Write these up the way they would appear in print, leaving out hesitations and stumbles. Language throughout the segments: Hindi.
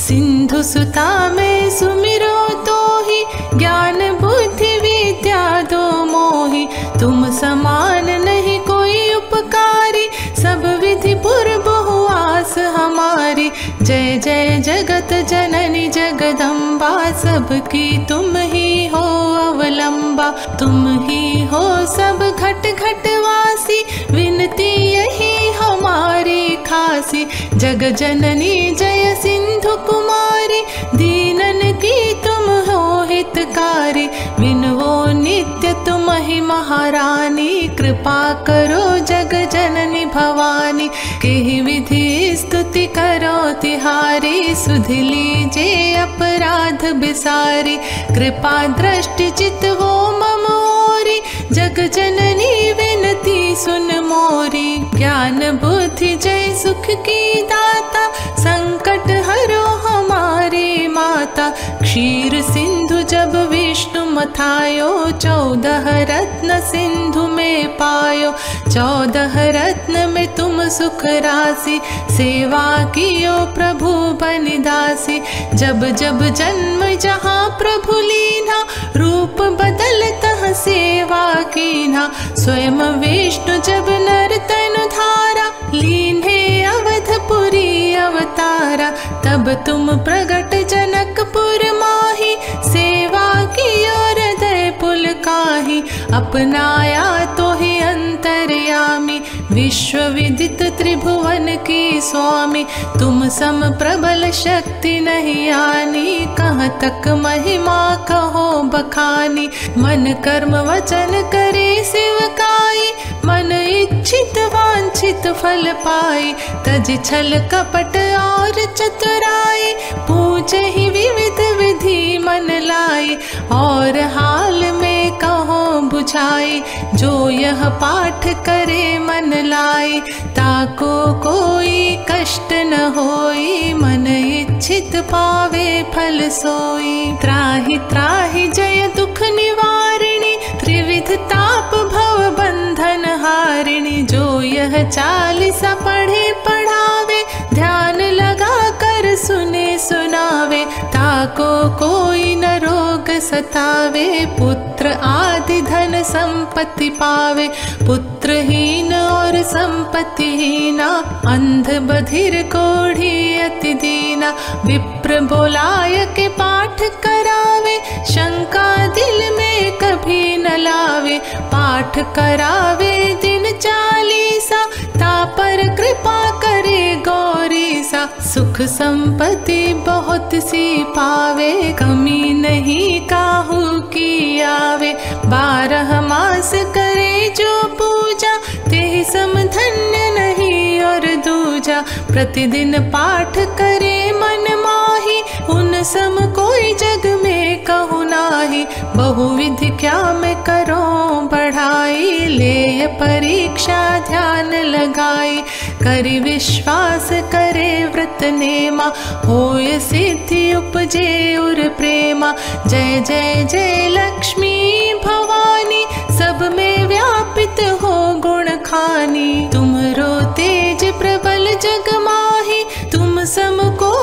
सिंधु सुता में सुमिरो तो ही, ज्ञान बुद्धि विद्या दो मोहि। तुम समान नहीं कोई उपकारी, सब विधि पूर्व हो आस हमारी। जय जय जगत जननी जगदम्बा, सबकी तुम ही हो अवलंबा। तुम ही हो सब घट घट वासी, विनती यही हमारी खासी। जग जननी जय सिंधु कुमारी, दीनन की तुम हो हितकारी। विनवो नित्य तुम ही महारानी, कृपा करो जग जननी भवानी। केहि विधि स्तुति करो तिहारी, सुध लीजे अपराध बिसारी। कृपा दृष्टि चित हो मम ओरी, जग जननी विनती सुन मोरी। ज्ञान बुद्धि जय सुख की दाता, संकट हरो हमारी माता। क्षीर सिंधु जब विष्णु मथायो, 14 रत्न सिंधु में पायो। 14 रत्न में तुम सुख राशि, सेवा कियो प्रभु बनिदासी। जब जब जन्म जहाँ प्रभु लीना, रूप बदलतः सेवा कीना। स्वयं विष्णु जब नर तनु धारा, लीन्हे अवधपुरी अवतारा। तब तुम प्रगट जनकपुर माही, सेवा की हृदय पुलकाहि। अपनाया तो ही अंतर्यामी, विश्व विदित त्रिभुवन की स्वामी। तुम सम प्रबल शक्ति नहीं आनी, कहाँ तक महिमा कहो बखानी। मन कर्म वचन करे सेवकाई, मन इच्छित वांछित फल पाई। तज छल कपट और चतुराई, पूजे ही विविध विधि मन लाई। और हाल में कहो बुझाई, जो यह पाठ करे मन लाई। ताको कोई कष्ट न होई, मन इच्छित पावे फल सोई। त्राहि त्राहि जय दुख निवारिणी, त्रिविध ताप भव बंधन हारिणी। जो यह 40 पढ़े पढ़ावे, ध्यान लगा कर सुने सुनावे। ताको कोई न रोग सतावे, पुत्र आदि धन संपत्ति पावे। पुत्रहीन और संपत्तिहीना, अंध बधिर कोढ़ी अति दीना। विप्र बोलाय के पाठ करावे, शंका दिल में कभी न लावे। पाठ करावे दिन 40, ता पर कृपा करे गौरीसा। सुख संपत्ति बहुत सी पावे, कमी नहीं काहू की आवे। 12 मास करे जो पूजा, तेहि सम धन्य नहीं और दूजा। प्रतिदिन पाठ करे मन माही, उन सम कोई जग में कहु नाही। बहुविधि क्या मैं करूं बढ़ाई, ले परीक्षा ध्यान लगाई। करि विश्वास करे व्रत नेमा, होय सिद्धि उपजे उर प्रेमा। जय जय जय लक्ष्मी भवानी, सब में व्यापित हो गुण खानी। तुमरो तेज प्रबल जग माही, तुम सम को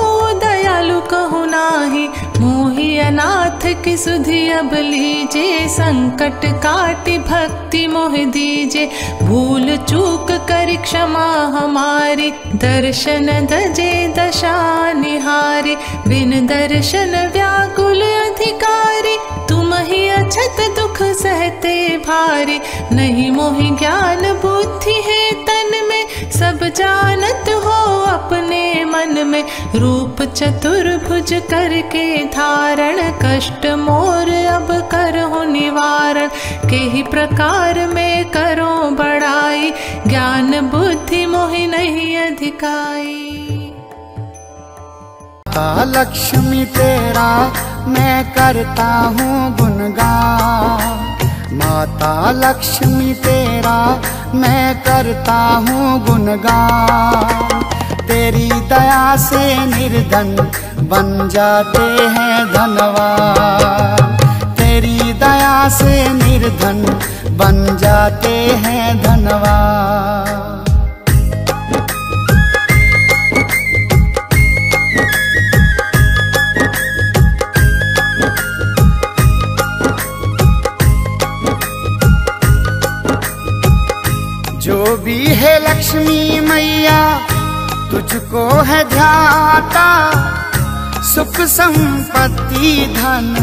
दयालु कहु नाही। मोहि अनाथ की सुधि अब लीजे, संकट काटि भक्ति मोहि दीजे। भूल चूक कर क्षमा हमारी, दर्शन दजे दशा निहारी। बिन दर्शन व्याकुल अधिकारी, तुम ही अछत दुख सहते भारी। नहीं मोहि ज्ञान बुद्धि है तन में, सब जानत हो अपने मन में। रूप चतुर्भुज करके धारण, कष्ट मोर अब करहु निवारण। के ही प्रकार में करो बड़ाई, ज्ञान बुद्धि मोहि नहीं अधिकाई। लक्ष्मी तेरा मैं करता हूँ गुणगान। माता लक्ष्मी तेरा मैं करता हूँ गुणगान। तेरी दया से निर्धन बन जाते हैं धनवान। तेरी दया से निर्धन बन जाते हैं धनवान। लक्ष्मी मैया तुझको है ध्याता, सुख संपत्ति धन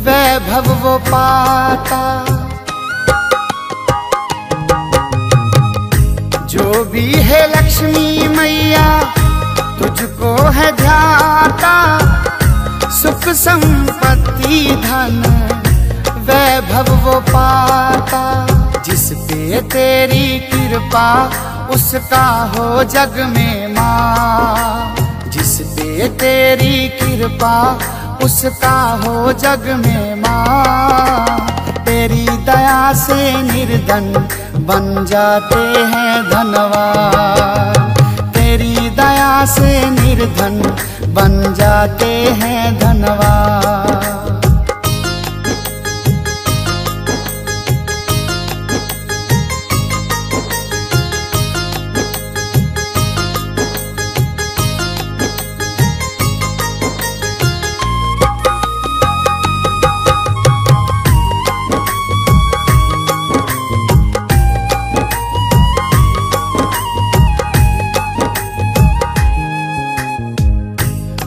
वैभव वो पाता। जो भी है लक्ष्मी मैया तुझको है ध्याता, सुख संपत्ति धन वैभव वो पाता। जिस पे तेरी कृपा उसका हो जग में माँ, जिस पे तेरी कृपा उसका हो जग में माँ। तेरी दया से निर्धन बन जाते हैं धनवान, तेरी दया से निर्धन बन जाते हैं धनवान।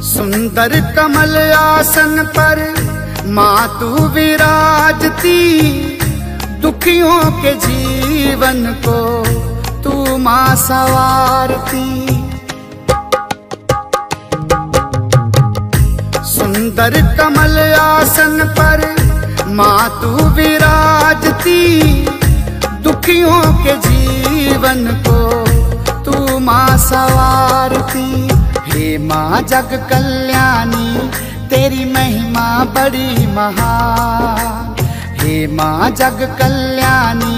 सुंदर कमल आसन पर माँ तू विराजती, दुखियों के जीवन को तू माँ संवारती। सुंदर कमल आसन पर माँ तू विराजती, दुखियों के जीवन को तू माँ संवारती। हे माँ जग कल्याणी तेरी महिमा बड़ी महान, हे माँ जग कल्याणी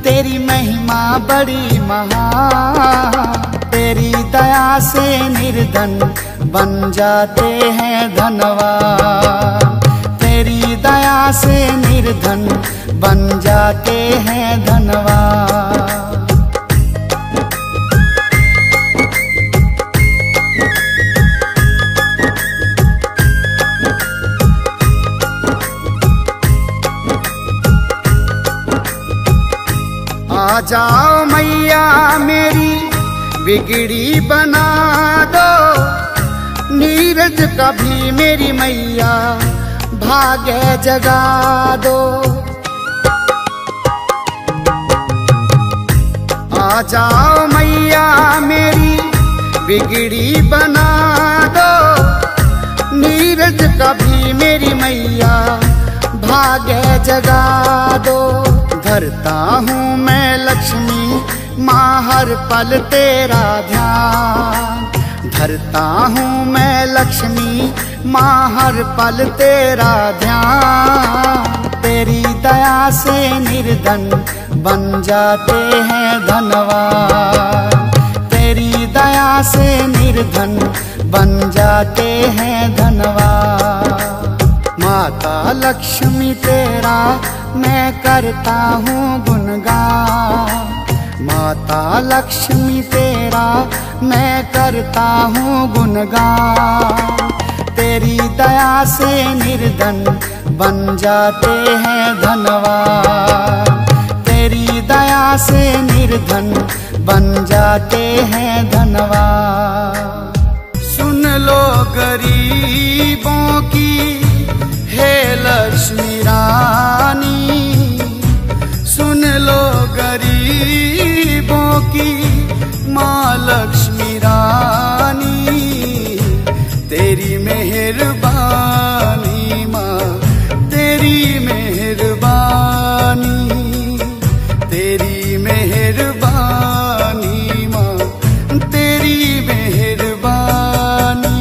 तेरी महिमा बड़ी महान। तेरी दया से निर्धन बन जाते हैं धनवान, तेरी दया से निर्धन बन जाते हैं धनवान। आ जाओ मैया मेरी बिगड़ी बना दो, नीरज का भी मेरी मैया भाग्य जगा दो। आ जाओ मैया मेरी बिगड़ी बना दो, नीरज का भी मेरी मैया भाग्य जगा दो। धरता हूँ मैं लक्ष्मी माँ हर पल तेरा ध्यान, धरता हूँ मैं लक्ष्मी माँ हर पल तेरा ध्यान। तेरी दया से निर्धन बन जाते हैं धनवान, तेरी दया से निर्धन बन जाते हैं धनवान। माता लक्ष्मी तेरा मैं करता हूँ गुणगान, माता लक्ष्मी तेरा मैं करता हूँ गुणगान। तेरी दया से निर्धन बन जाते हैं धनवान, तेरी दया से निर्धन बन जाते हैं धनवान। सुन लो गरीबों की हे लक्ष्मी रानी, सुन लो गरीबों की माँ लक्ष्मी रानी। तेरी मेहरबानी माँ, तेरी मेहरबानी, तेरी मेहरबानी माँ, तेरी मेहरबानी।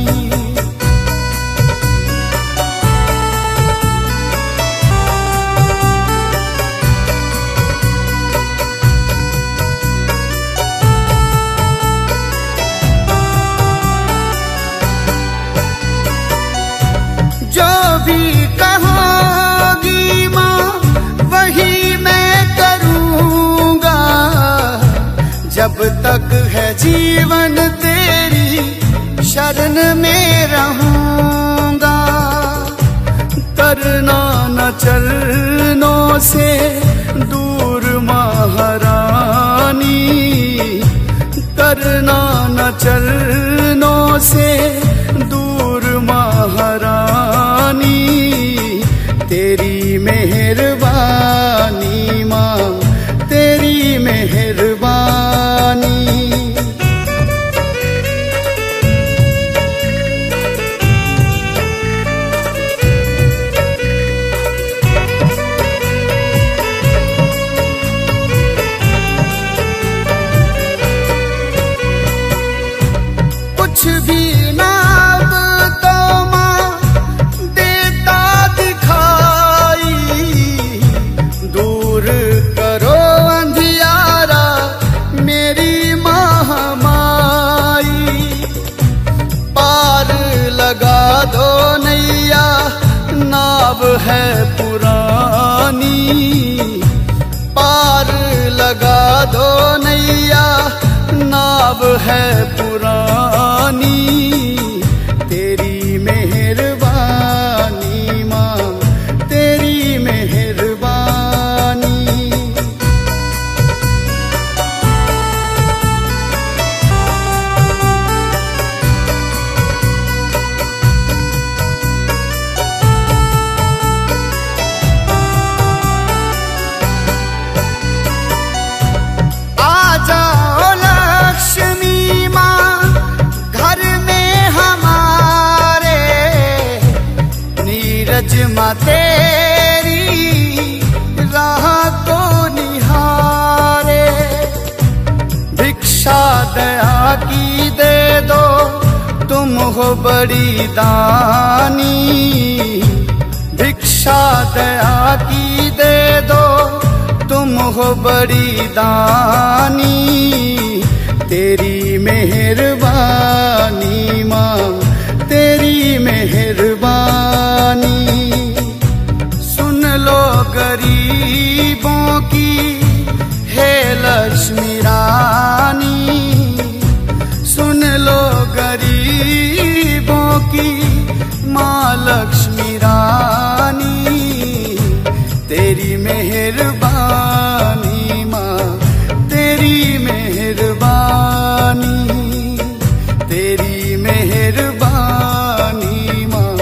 भी कहोगी माँ वही मैं करूँगा, जब तक है जीवन तेरी शरण में रहूँगा। तरना न चरणों से दूर महारानी, करना न चरणों से दूर महारानी, तेरी मेहरबानी माँ, तेरी मेहरबानी। कुछ भी ना अब तो माँ देता दिखाई, दूर करो अंधियारा मेरी महामाई, पार लगा दो नैया नाव है पुरानी, पार लगा दो नैया नाव है पुरानी, तेरी मेहरबानी माँ, तेरी मेहरबानी। आ जाओ लक्ष्मी माँ घर में हमारे, नीरज माँ तेरी राह को निहारे, भिक्षा दया की दे दो तुम हो बड़ी दानी, भिक्षा दया की दे दो तुम हो बड़ी दानी, तेरी मेहरबानी माँ, तेरी मेहरबानी। सुन लो गरीबों की हे लक्ष्मी रानी, सुन लो गरीबों की माँ लक्ष्मी रानी, तेरी मेहरबानी माँ, तेरी मेहरबानी, तेरी मेहरबानी माँ,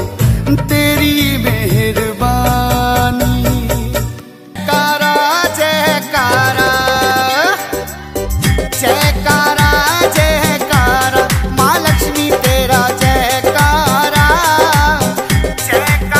तेरी मेहरबानी। कारा जयकारा, जयकारा जयकारा, माँ लक्ष्मी तेरा जयकारा, जयकारा।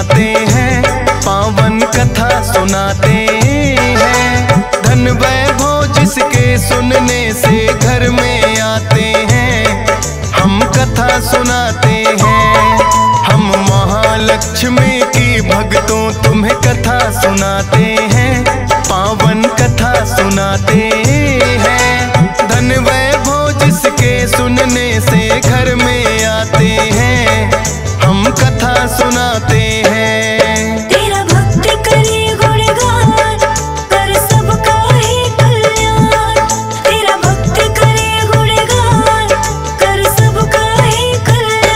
सुनाते हैं, पावन कथा सुनाते हैं। धन वैभव जिसके सुनने से घर में आते हैं, हम कथा सुनाते हैं। हम महालक्ष्मी की भक्तों तुम्हें कथा सुनाते हैं, पावन कथा सुनाते हैं। धन वैभव जिसके सुनने से घर में आते हैं, हम कथा सुनाते हैं। तेरा भक्त करे गुणगान, कर सबका ही कल्याण। तेरा भक्त करे गुणगान, कर सबका ही कल्याण।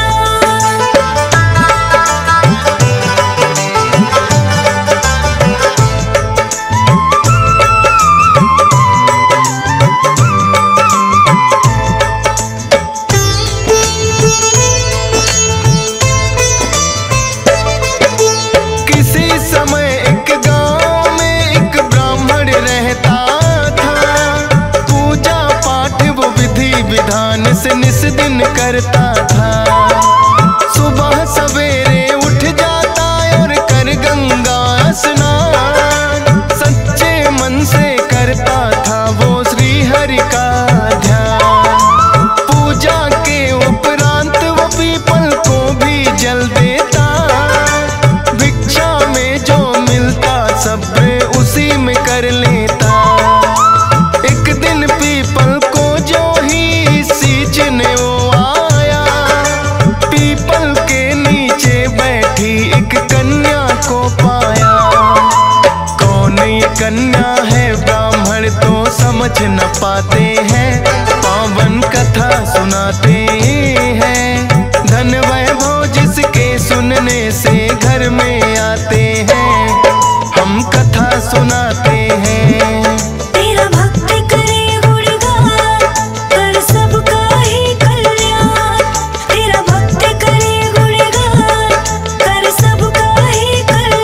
किसी समय एक गांव में एक ब्राह्मण रहता था। पूजा पाठ वो विधि विधान से निस दिन करता था। सुबह सवेरे उठ जाता और कर गंगा स्नान। सच्चे मन से करता था वो श्री हरि का ध्यान। पूजा के उपरांत वो पीपल को भी जल देता। भिक्षा में जो मिलता सब उसी में कर लेता। एक दिन पीपल को जो ही सींचने वो आया, पीपल के नीचे बैठी एक कन्या को पाया। कौन ये कन्या है ब्राह्मण तो समझ न पाते हैं, पावन कथा सुनाते हैं। धन वैभव जिसके सुनने से घर में आते हैं, हम कथा सुनाते हैं। तेरा भक्त करे गुणगान, कर सबका ही कल्याण। तेरा भक्त करे गुणगान, कर सबका ही कल्याण।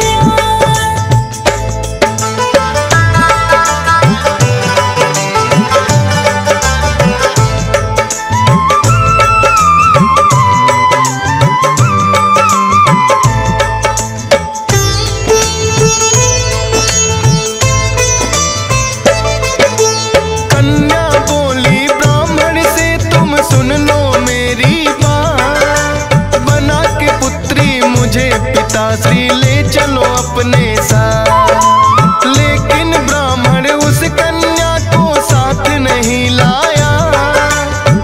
कन्या बोली ब्राह्मण से तुम सुन लो मेरी बात। बना के पुत्री मुझे पिताश्री ले चलो अपने साथ। लेकिन ब्राह्मण उस कन्या को साथ नहीं लाया।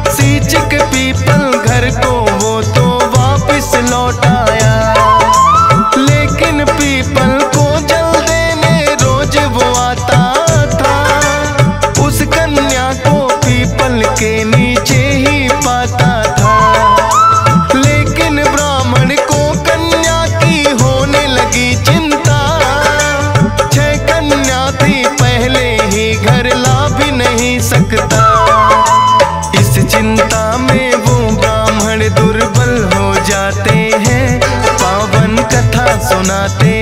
सींच के पीपल घर को वो तो वापिस लौट आया। लेकिन पीपल को जल देने रोज वो आता था। उस कन्या को पीपल के नीचे ही पाता था। लेकिन ब्राह्मण को कन्या की होने लगी चिंता। 6 कन्या थी पहले ही घर ला भी नहीं सकता। इस चिंता में वो ब्राह्मण दुर्बल हो जाते हैं, पावन कथा सुनाते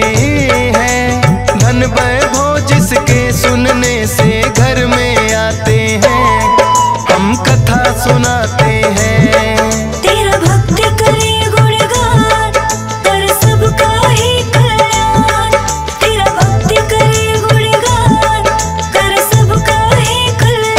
हैं। धन वैभव जिसके सुनने से घर में आते हैं, हम कथा सुनाते हैं। तेरा भक्त करे गुणगान, कर सबका ही कल्याण। तेरा भक्त करे गुणगान, कर सबका ही कल्याण।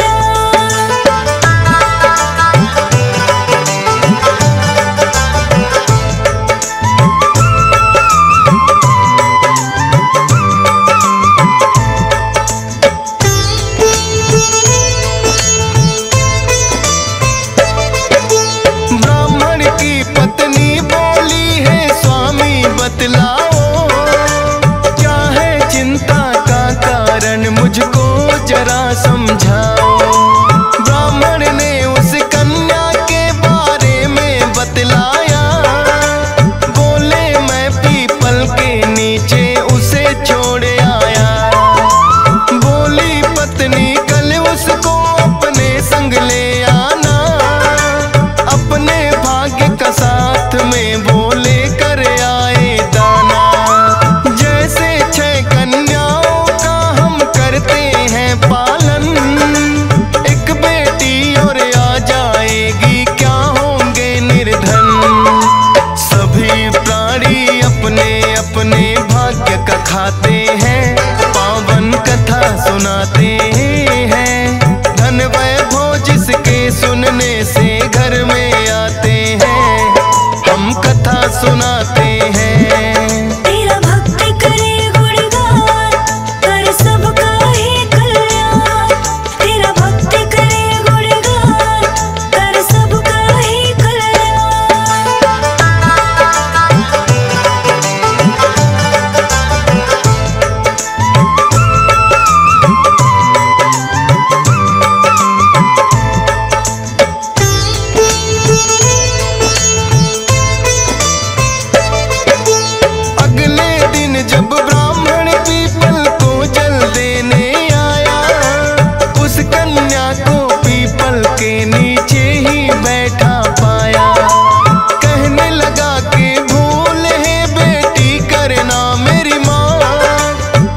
ब्राह्मण की पत्नी बोली है स्वामी बतलाओ, क्या है चिंता का कारण मुझको जरा समझाओ। ब्राह्मण ने उस कन्या के बारे में बतलाया। बोले मैं पीपल के नीचे उसे छोड़ आया। बोली पत्नी कल उसको अपने संग ले आना। अपने भाग्य का साथ में वो लेकर आए दाना। जैसे 6 कन्याओं का हम करते हैं पालन, भाग्य का खाते हैं, पावन कथा सुनाते हैं। धन वैभव जिसके सुनने से घर में आते हैं, हम कथा सुनाते हैं। तेरा भक्त करे गुणगान, कर सबका ही कल्याण। तेरा भक्त करे गुणगान, कर सबका ही कल्याण। अगले दिन जब ब्राह्मण पीपल को जल देने आया, उस कन्या को पीपल के नीचे ही बैठा पाया। कहने लगा कि भूल है बेटी करना मेरी माँ।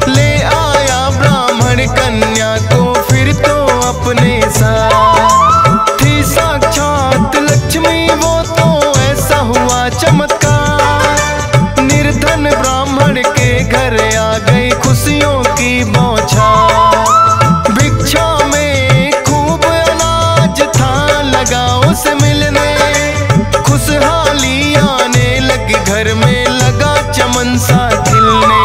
ले आया ब्राह्मण कन्या को फिर तो अपने साथ। थी साक्षात लक्ष्मी वो तो ऐसा हुआ चमत्कार। निर्धन ब्राह्मण के घर आ गई खुशियों की बौछार। भिक्षा में खूब अनाज था लगा उसे मिलने। खुशहाली आने लगी घर में लगा चमन सा खिलने।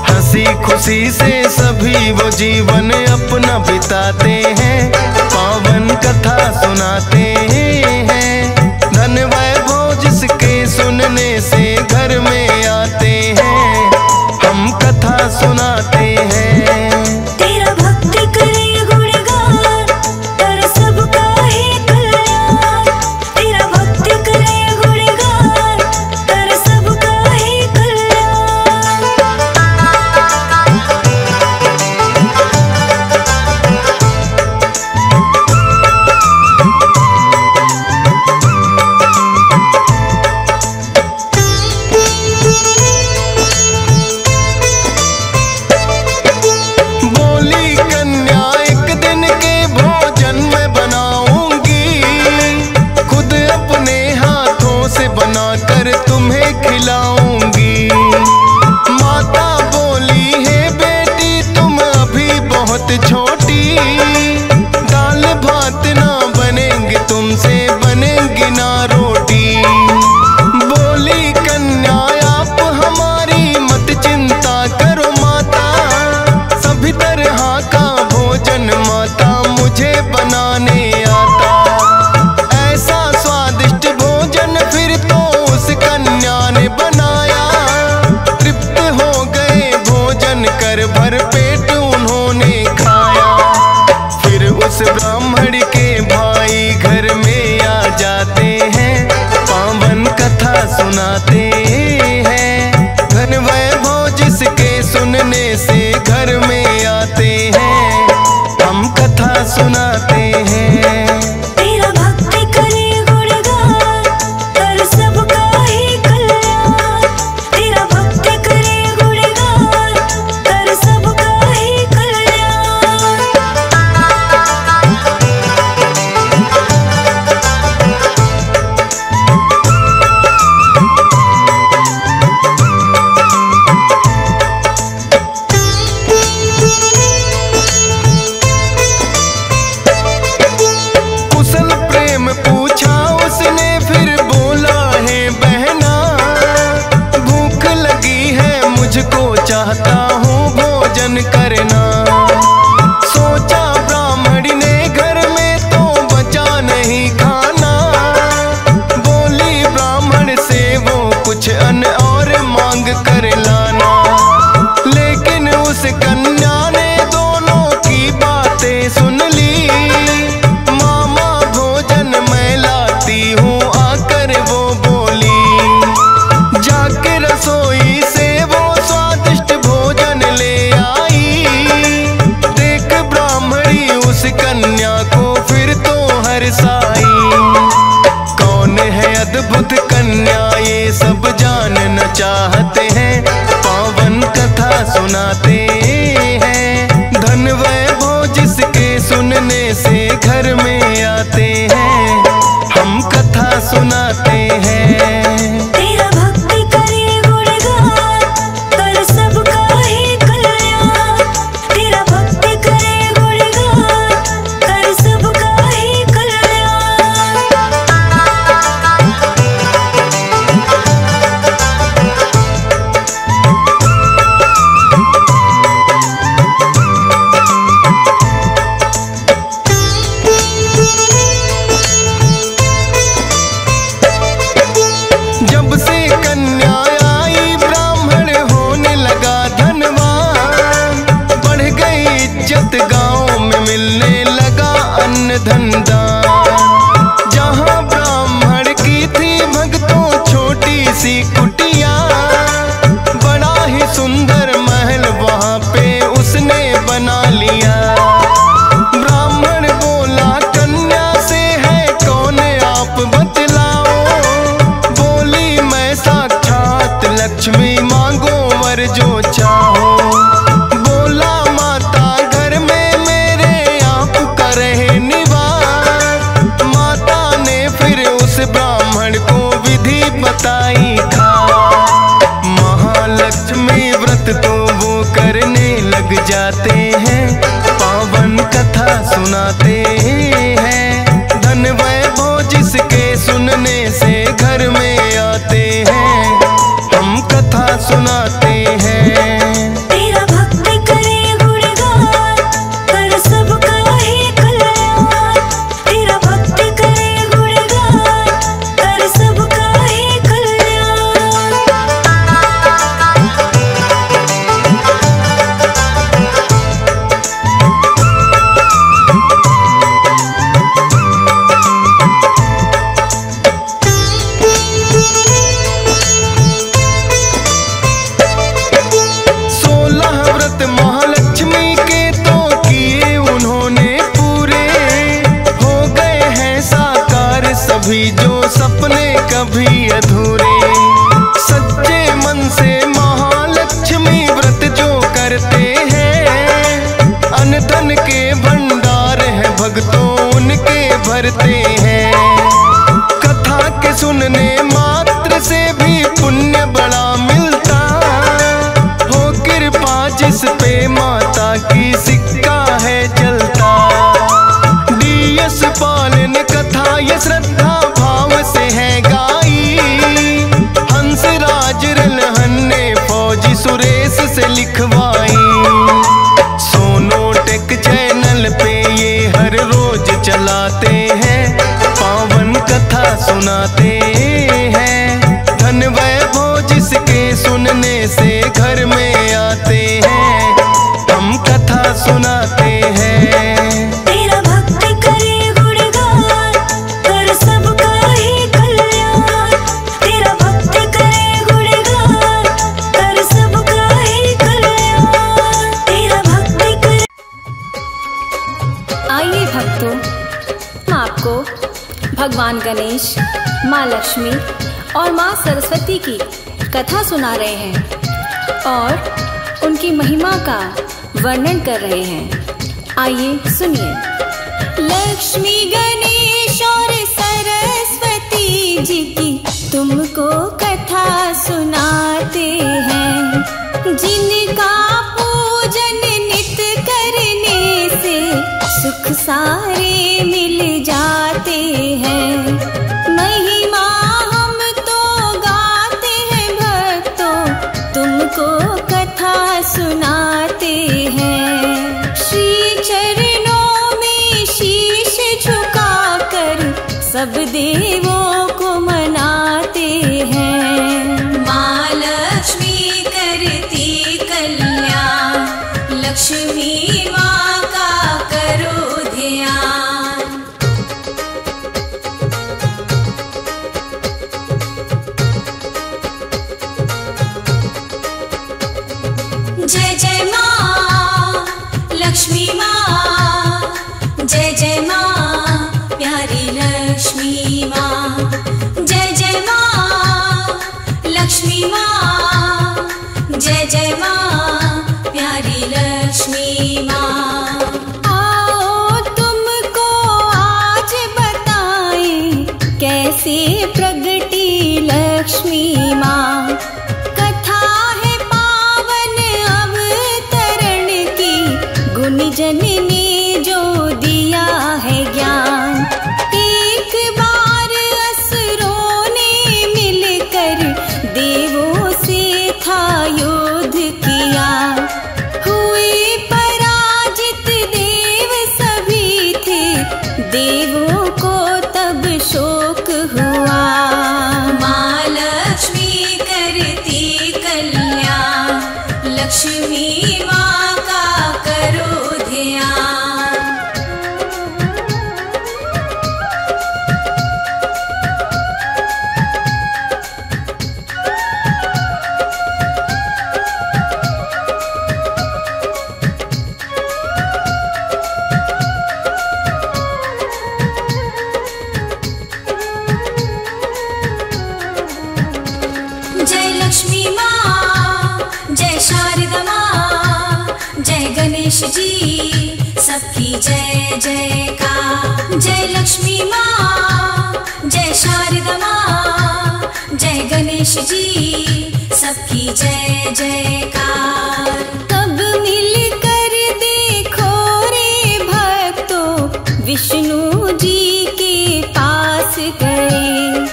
हंसी खुशी से सभी वो जीवन अपना बिताते हैं, पावन कथा सुनाते हैं। धन वैभव जिसके सुनने से घर में आते हैं, हम कथा सुनाते हैं। तेरा भक्त करे गुणगान, कर सबका ही कल्याण। तेरा भक्त करे गुणगान, कर सबका ही कल्याण। बोली कन्या एक दिन के भोजन में बनाऊंगी, खुद अपने हाथों से बनाकर तुम्हें खिलाऊंगी। माता बोली है बेटी तुम अभी बहुत छोटी, दाल भात ना बनेंगे तुमसे बनेंगी ना रोटी। बोली कन्या आप हमारी मत चिंता करो माता, सभी तरह का भोजन माता मुझे बनाने आता। ऐसा स्वादिष्ट भोजन फिर तो उस कन्या ने बनाया। तृप्त हो गए भोजन कर भर पेट उन्होंने खाया। फिर उस ब्राह्मण के भाई घर में आ जाते हैं, पावन कथा सुनाते हैं। धन वैभव जिसके सुनने से घर में आते हैं, हम कथा सुनाते हैं। तेरा भक्त करे गुणगान, कर सबका ही कल्याण। तेरा भक्त करे गुणगान, कर सबका ही कल्याण। कुशल प्रेम पूछा उसने फिर बोला है बहना, भूख लगी है मुझको चाहता हूँ भोजन करना। सोचा ब्राह्मणी ने घर में तो बचा नहीं खाना। बोली ब्राह्मण से वो कुछ अन्न और मांग कर लाना। लेकिन उस कन्या ने दोनों की बातें सुन ली। मामा भोजन मैं लाती हूँ आकर वो बोली। जाके रसोई से वो स्वादिष्ट भोजन ले आई। देख ब्राह्मणी उस कन्या को फिर तो हर्षाई। कौन है अद्भुत कन्या ये सब जानना चाहते हैं, पावन कथा सुनाते हैं। धन वैभव जिसके सुनने से घर में आते हैं, हम कथा सुनाते हैं। तेरा भक्त करे गुणगान, कर जाते हैं, पावन कथा सुनाते हैं। धन वैभव जिसके सुनने से घर में आते हैं, हम कथा सुनाते हैं। तेरा भक्त करे गुणगान, कर सबका ही कल्याण। तेरा भक्त करे गुणगान, कर सबका ही कल्याण। महालक्ष्मी के तो किए उन्होंने पूरे, हो गए हैं साकार सभी जो सपने कभी अधूरे। सच्चे मन से महालक्ष्मी व्रत जो करते हैं, अन्न धन के भंडार है भक्तों उनके भरते हैं। कथा के सुनने मात्र से भी पुण्य बड़ा मिलता, जिस पे माता की सिक्का है चलता। डीएस पालन कथा ये श्रद्धा भाव से है गाई, हंसराज रलहन ने फौजी सुरेश से लिखवाई। सोनोटेक चैनल पे ये हर रोज चलाते हैं, पावन कथा सुनाते हैं। धन वैभव जिसके सुनने से घर में आते हैं, हम कथा सुनाते हैं। तेरा भक्त करे गुणगान, कर सबका ही कल्याण। तेरा भक्त करे गुणगान, कर सबका ही कल्याण। तेरा भक्त करे। आइए भक्तों, हम आपको भगवान गणेश, माँ लक्ष्मी और माँ सरस्वती की कथा सुना रहे हैं और उनकी महिमा का वर्णन कर रहे हैं। आइए सुनिए। लक्ष्मी गणेश और सरस्वती जी की तुमको कथा सुनाते हैं, जिनका पूजन नित करने से सुख सारे मिल जाते हैं। महिमा हम तो गाते हैं भक्तों, तुमको कथा सुनाते हैं। श्री चरणों में शीश झुकाकर सब देवों को मनाते हैं। माँ लक्ष्मी करती कल्याण, लक्ष्मी माँ का करो ध्यान। जय जय माँ लक्ष्मी माँ, जय जय माँ प्यारी लक्ष्मी माँ। जय जय माँ लक्ष्मी माँ, जय जय माँ प्यारी लक्ष्मी माँ। आओ तुमको आज बताएं कैसे प्रगटी लक्ष्मी माँ। कथा है पावन अवतरण की, गुणजन ने जो दिया है ज्ञान। एक बार असुरों ने मिलकर देवों से था युद्ध किया, हुए पराजित देव सभी थे, देवों को तब शोक हुआ। माँ लक्ष्मी करती कल्याण, लक्ष्मी माँ का करो ध्यान। जय लक्ष्मी माँ, जय शारदा माँ, जय गणेश जी सबकी जय जयकार। जय लक्ष्मी माँ, जय शारदा माँ, जय गणेश जी सबकी जय जयकार। कब मिलकर विष्णु जी के पास गए।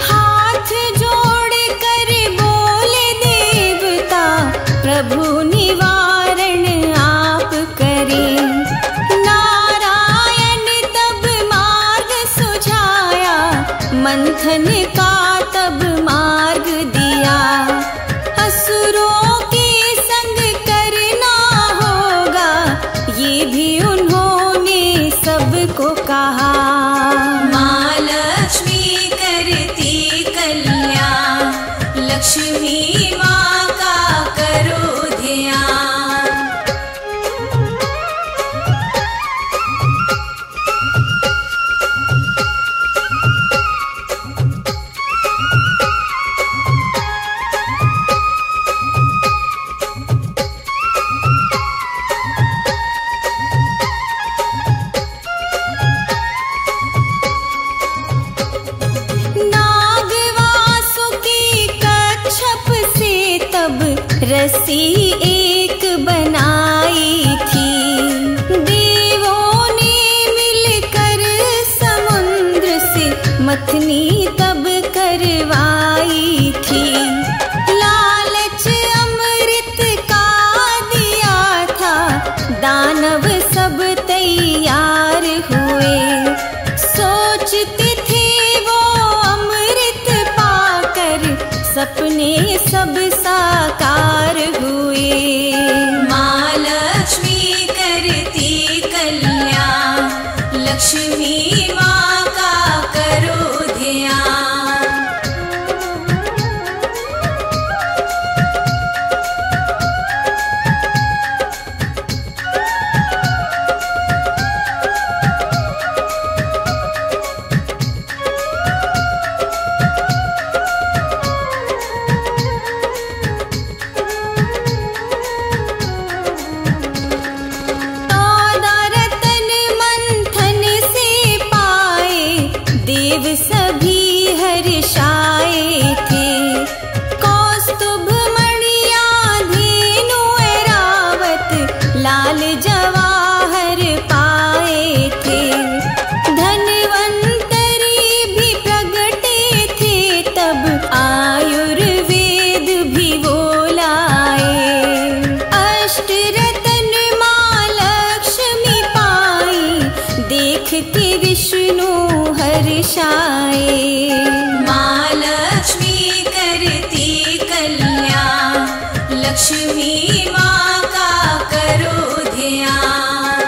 हाथ जोड़ कर बोले देवता, प्रभु निवारण आप करें। नारायण तब मार्ग सुझाया, मंथन का तब मार्ग दिया। असुरों के संग करना होगा, ये भी उन्होंने सबको कहा। माँ लक्ष्मी करती कल्याण, लक्ष्मी माँ का करो ध्यान। रस्सी एक बनाई थी, देवों ने मिलकर समुद्र से मथनी तब करवाई थी। लालच अमृत का दिया था, दानव सब तैयार हुए। सोचते थे वो अमृत पाकर, सपने सब साकार हुए। माँ लक्ष्मी करती कल्याण, लक्ष्मी माँ का करो ध्यान। देव सभी हर्षाए थे। कौस्तुभ मणिया धेनु ऐरावत, लाल जवाहर पाए थे। धन्वंतरी भी प्रगटे थे तब, आयुर्वेद भी वो लाए। अष्ट रतन माँ लक्ष्मी पाई, देख के विष्णु हर्षाए। माँ लक्ष्मी करती कल्याण, लक्ष्मी माँ का करो ध्यान।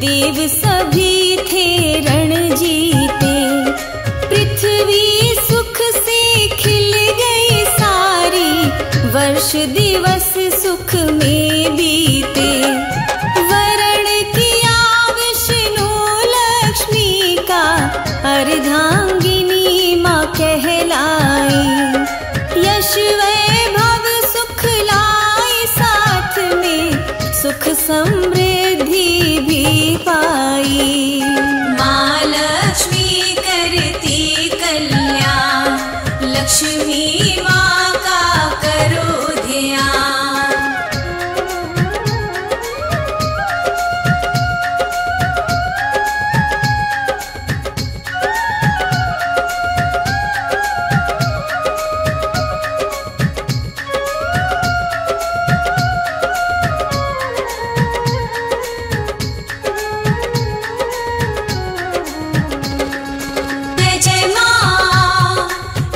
देव सभी थे रण जीते। पृथ्वी सुख से खिल गई सारी, वर्ष दिवस सुख में बीते। वरण किया विष्णु लक्ष्मी का, अर्धांगिनी माँ कहलाई। यश वैभव सुख लाई, साथ में सुख समृद्धि भी पाई। माँ लक्ष्मी करती कल्याण, लक्ष्मी माँ का करो ध्यान।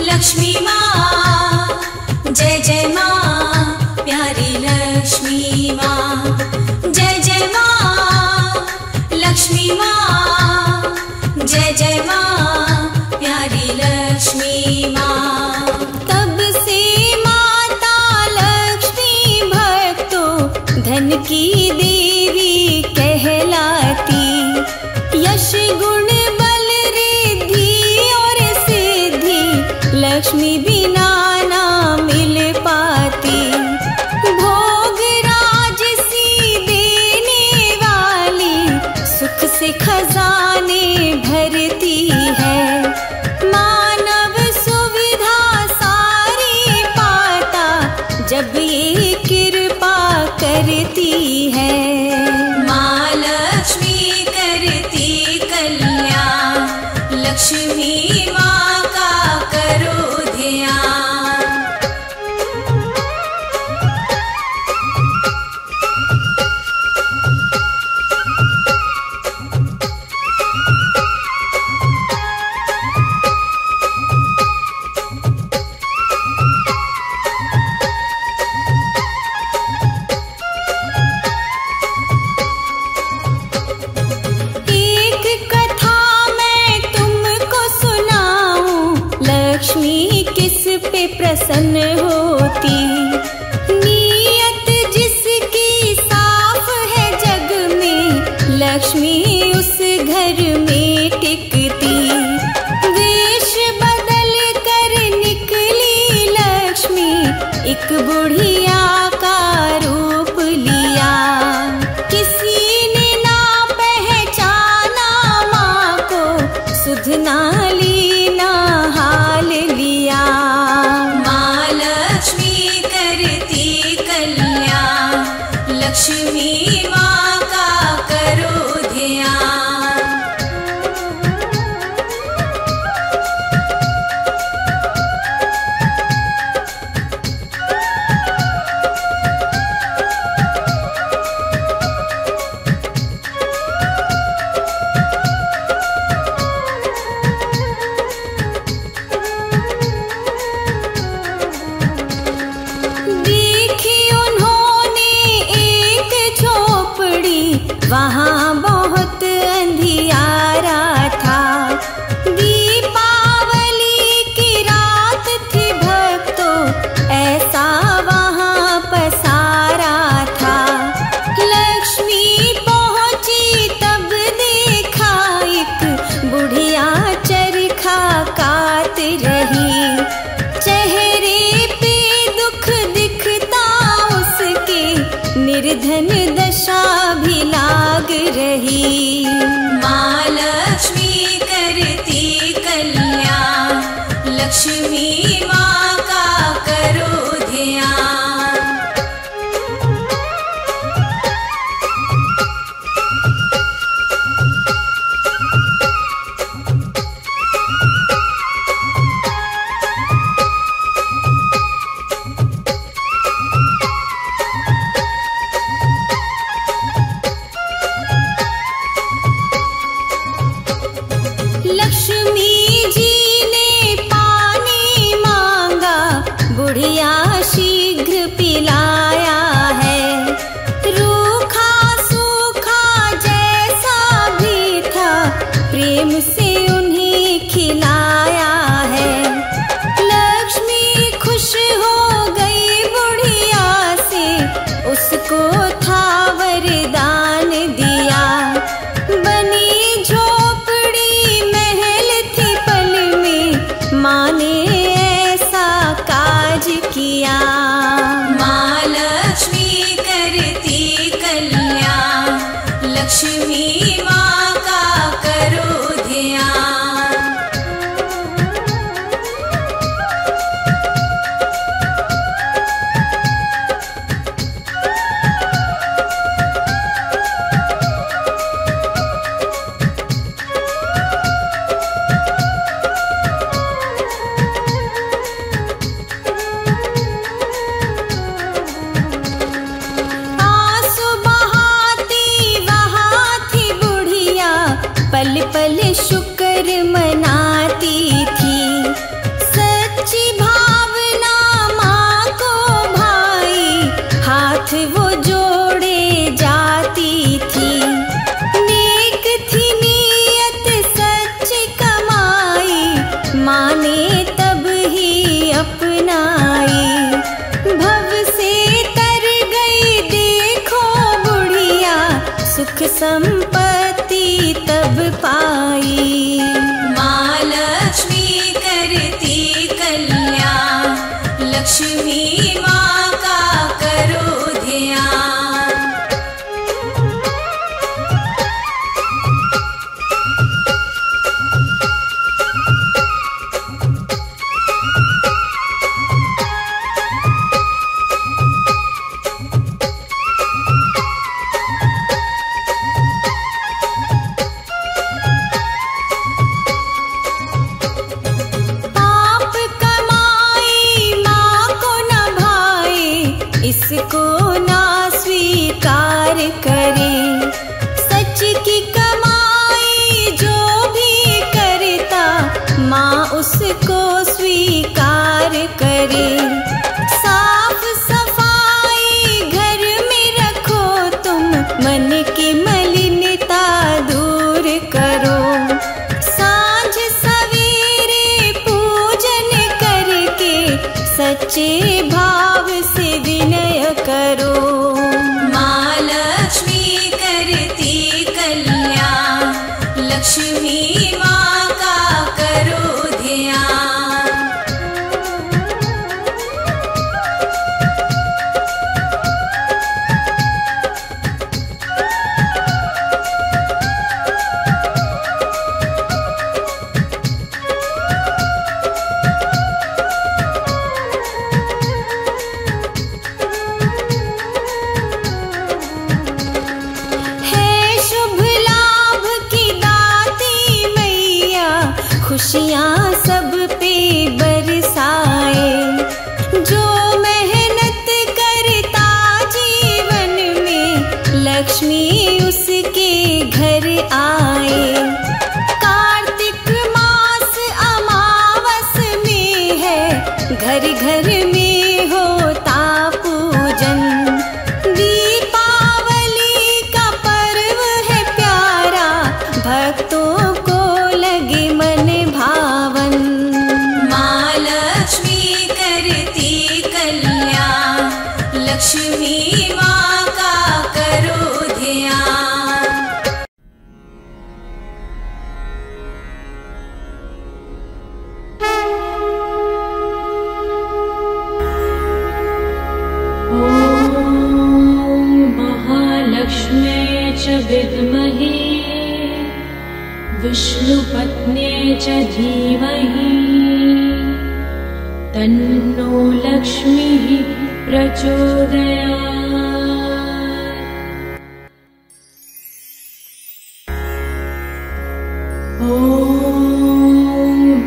लक्ष्मी माँ, जय जय माँ, प्यारी लक्ष्मी माँ। जय जय माँ, लक्ष्मी माँ, जय जय माँ, प्यारी लक्ष्मी माँ। तब से माता लक्ष्मी भक्तों धन की देवी कहलाती। यश गुण बल रिद्धि और पे प्रसन्न होती। नीयत जिसकी साफ है जग में, लक्ष्मी उस घर में टिकती। वेश बदल कर निकली लक्ष्मी, एक बुढ़िया का रूप लिया। किसी ने ना पहचाना माँ को, सुध ना ली ना हाल लिया। माँ लक्ष्मी करती कल्याण, लक्ष्मी माँ का करो ध्यान। वहाँ बहुत अंधियारा था। दीपावली की रात थी भक्तों, ऐसा वहाँ पसारा था। लक्ष्मी पहुँची तब देखा, एक बुढ़िया चरखा काट रही। चेहरे पे दुख दिखता उसके, निर्धन दशा भी लाग रही। माँ लक्ष्मी करती कल्याण, लक्ष्मी माँ का करो ध्यान। लक्ष्मी जी ने पानी मांगा, बुढ़िया शीघ्र पिलाया है। रूखा सूखा जैसा भी था, प्रेम से उन्हें खिलाया है। लक्ष्मी खुश हो गई बुढ़िया से, उसको था वरदान दिया। बनी झोपड़ी महल थी पल में, माँ ने ऐसा काज किया। माँ लक्ष्मी करती कल्याण, लक्ष्मी माँ का करो ध्यान। पल पल शुक्र मनाती थी। सच्ची भावना माँ को भाई, हाथ वो जोड़े जाती थी। नेक थी नीयत सच कमाई, माँ ने तब ही अपनाई। भव से तर गई देखो बुढ़िया, सुख संपत्ति तब पाई। माँ लक्ष्मी करती कल्याण, लक्ष्मी माँ का करो ध्यान। खुशियाँ सब पे बरसाए। जो मेहनत करता जीवन में लक्ष्मी उसके घर आए। कार्तिक मास अमावस में है घर घर में होता पूजन। दीपावली का पर्व है प्यारा भक्तों को लगे मन भावन। माँ लक्ष्मी करती कल्याण, लक्ष्मी माँ का करो ध्यान। महालक्ष्म्यै च विद्महे विष्णुपत्न्यै च धीमहि तन्नो लक्ष्मीः प्रचोदयात्। ॐ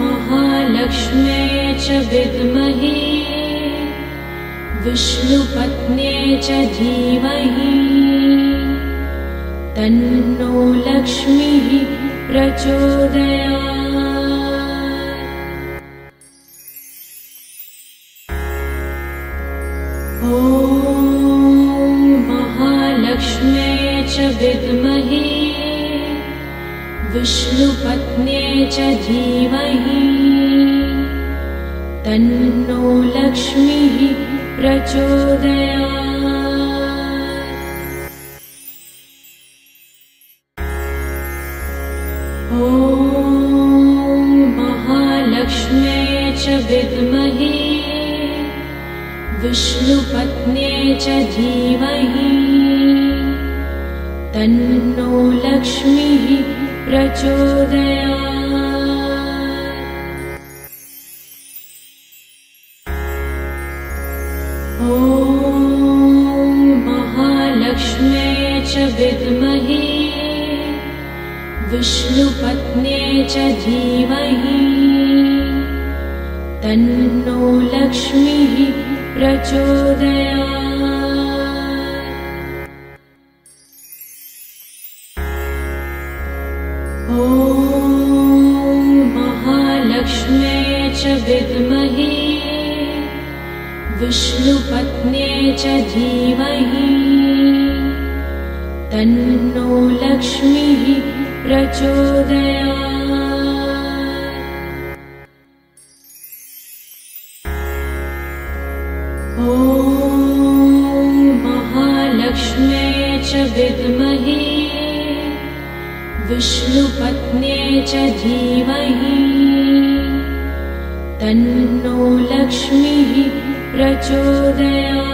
महालक्ष्म्यै च विद्महे विष्णुपत्न्यै च धीमहि तन्नो लक्ष्मीः प्रचोदयात्। ॐ महालक्ष्म्यै च विद्महे विष्णुपत्न्यै च धीमहि तन्नो लक्ष्मीः प्रचोदयात्। ॐ महालक्ष्म्यै च विद्महे विष्णुपत्न्यै च धीमहि तन्नो लक्ष्मीः प्रचोदयात्। ॐ महालक्ष्म्यै च विद्महे विष्णुपत्न्यै च धीमहि तन्नो लक्ष्मीः प्रचोदयात्। ॐ महालक्ष्म्यै च विद्महे विष्णुपत्न्यै च धीमहि तन्नो लक्ष्मीः प्रचोदयात्। ॐ महालक्ष्म्यै च विद्महे विष्णुपत्न्यै च धीमहि तन्नो लक्ष्मीः प्रचोदयात्।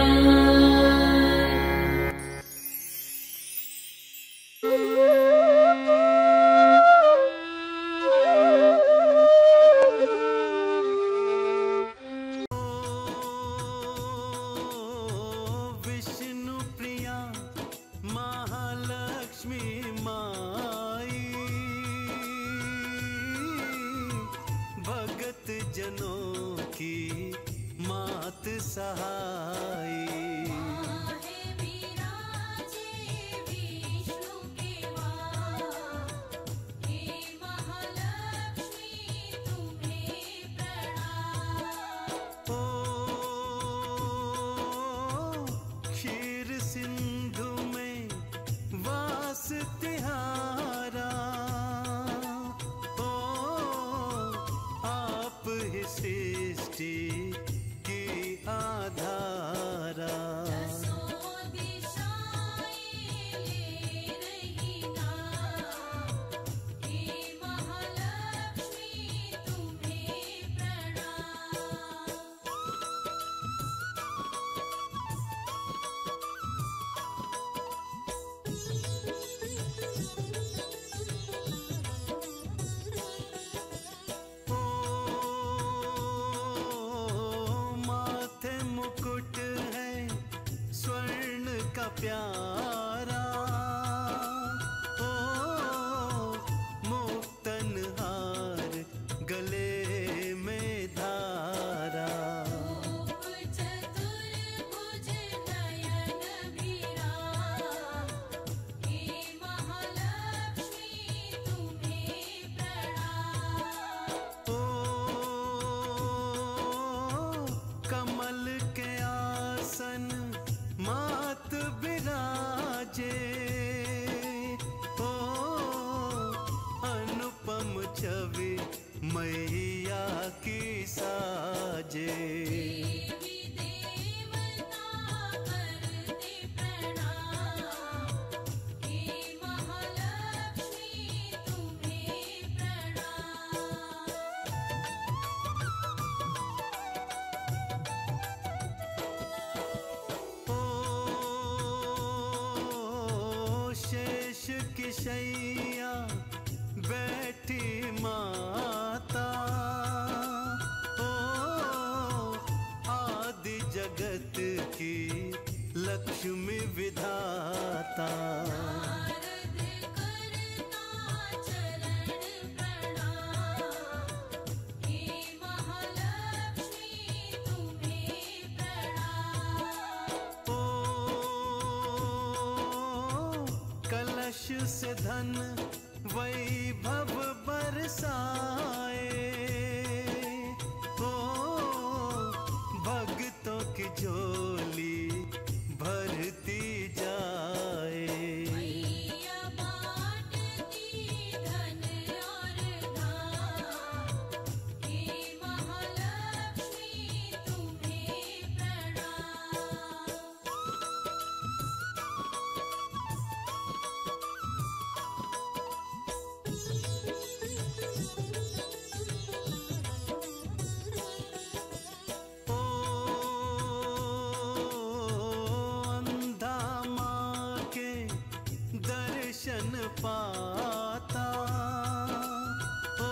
प्यारा ओ मुक्तन हार गल की शैया बैठी माता, ओ आदि जगत की लक्ष्मी विधाता। से धन वैभव बरसाए, ओ भक्तों की झोली भरती जाए। पाता, ओ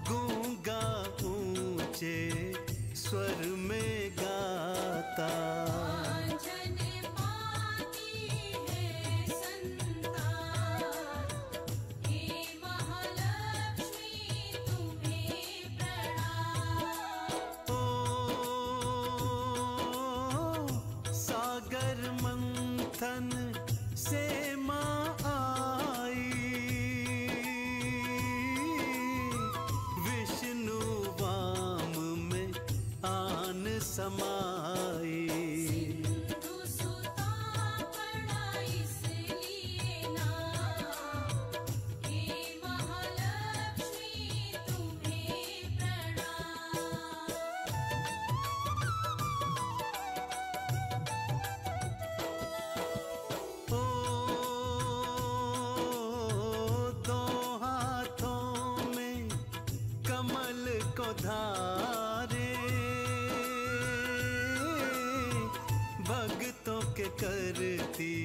गूंगा ऊंचे स्वर में गाता। ओ सागर मंथन से समाई। सिंधु सुता पड़ा इसलिए ना, हे महालक्ष्मी तुम्हें प्रणाम। ओ दो हाथों में कमल को धारे, भक्तों के करती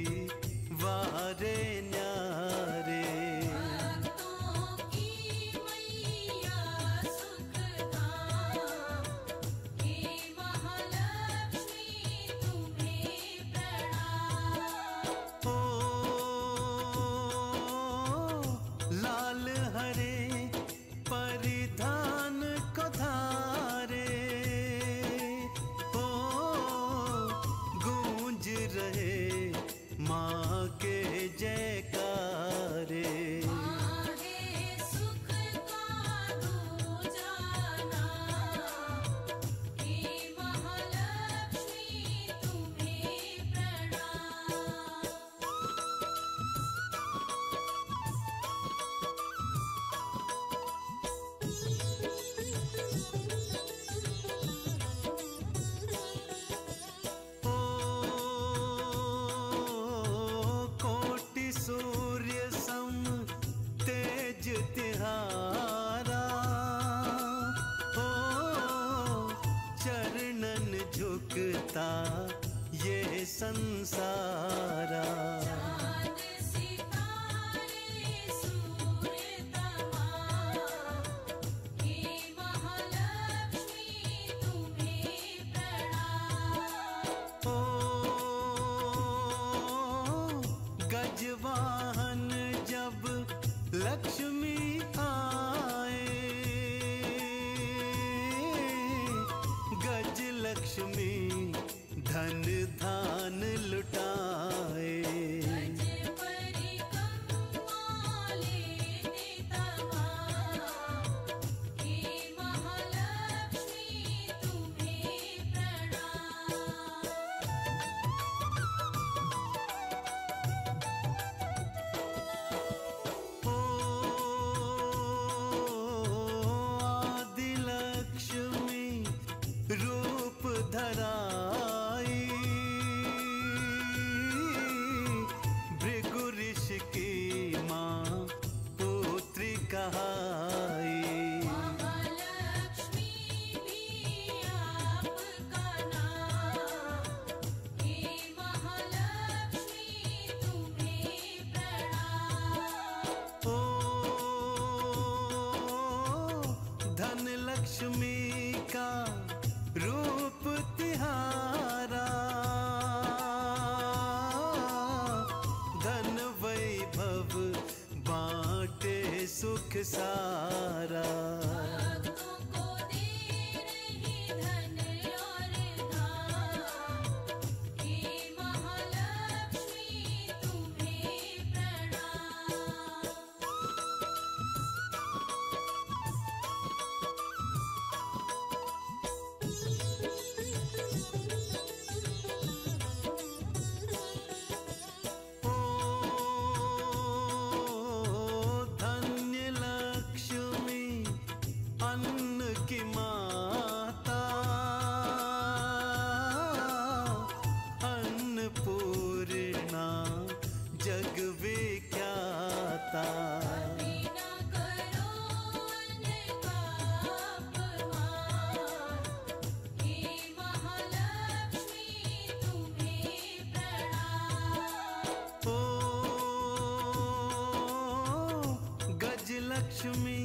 वारे न्यारे। भक्तों की मैया सुखधाम, हे महालक्ष्मी तुम्हें प्रणाम। ओ लाल हरे परिधान को धारे, रहे माँ के जयकारे। माँ है सुख का दूजाना, हे महालक्ष्मी तुम्हें प्रणाम। सूर्य सम तेज तिहारा, ओ चरणन झुकता ये संसारा। चाँद सितारे सूर्य तमाम, हे महालक्ष्मी तुम्हें प्रणाम। ओ गजवाहन जब लक्ष्मी आए, गज लक्ष्मी धन धान लुटाए। गज परिक्रमा लेने तमाम, हे महालक्ष्मी तुम्हें प्रणाम। ओ जग विख्याता। बिना करो अनका अपमान, हे महालक्ष्मी तुम्हें प्रणाम। ओ गजलक्ष्मी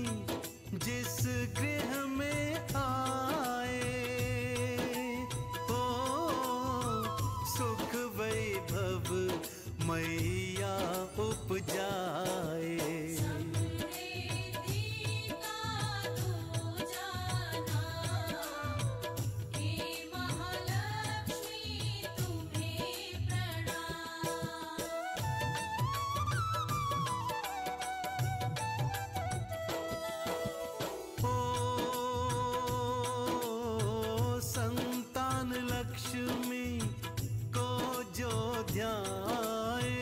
जिस गृह में आए, ओ सुख वैभव मैया उपजाए। समृद्धि का तू जाना, हे महालक्ष्मी तुम्हें प्रणाम। ओ संतान लक्ष्मी को जो ध्याए,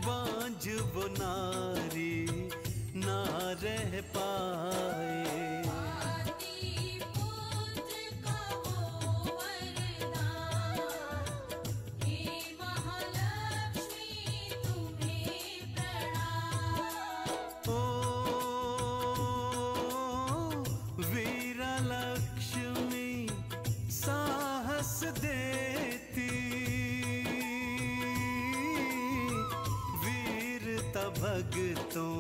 बांझ वो नारी ना रह पाए। आदि पुत्र का वो वरदान, हे महालक्ष्मी तुम्हें प्रणाम। ओ वीरा लक्ष्मी साहस देती, वीरता भक्तों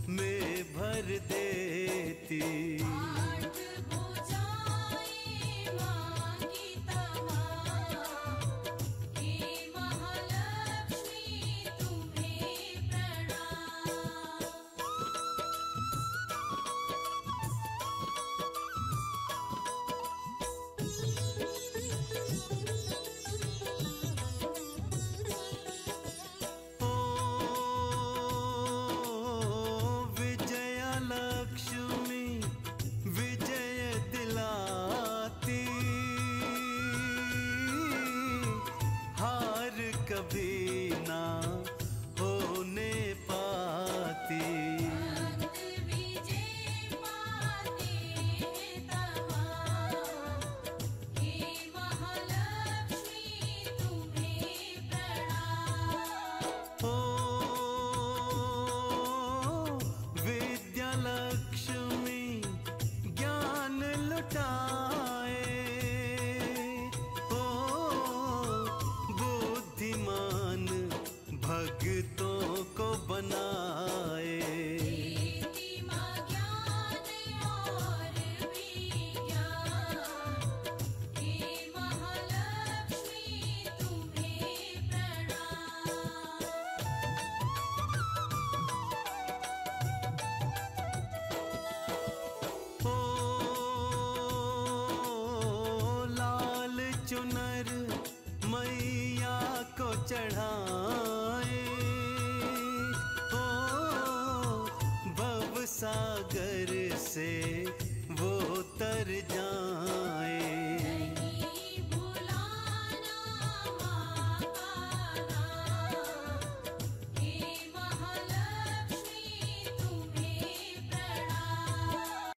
में भर देती। आठ भुजाएं मां की तमाम, हे महालक्ष्मी तुम्हें प्रणाम। ओ विजया लक्ष्मी विजय दिलाती, हार कभी ना होने पाती। भक्त विजय पाते हैं तमाम, हे महालक्ष्मी तुम्हें प्रणाम। ओ विद्या लक्ष्मी ज्ञान लुटाए, ओ बुद्धिमान भक्तों को बनाए। देती मां ज्ञान और विज्ञान, हे महालक्ष्मी तुम्हें प्रणाम। ओ लाल चुनर मैया को चढ़ाए, ओ भव सागर से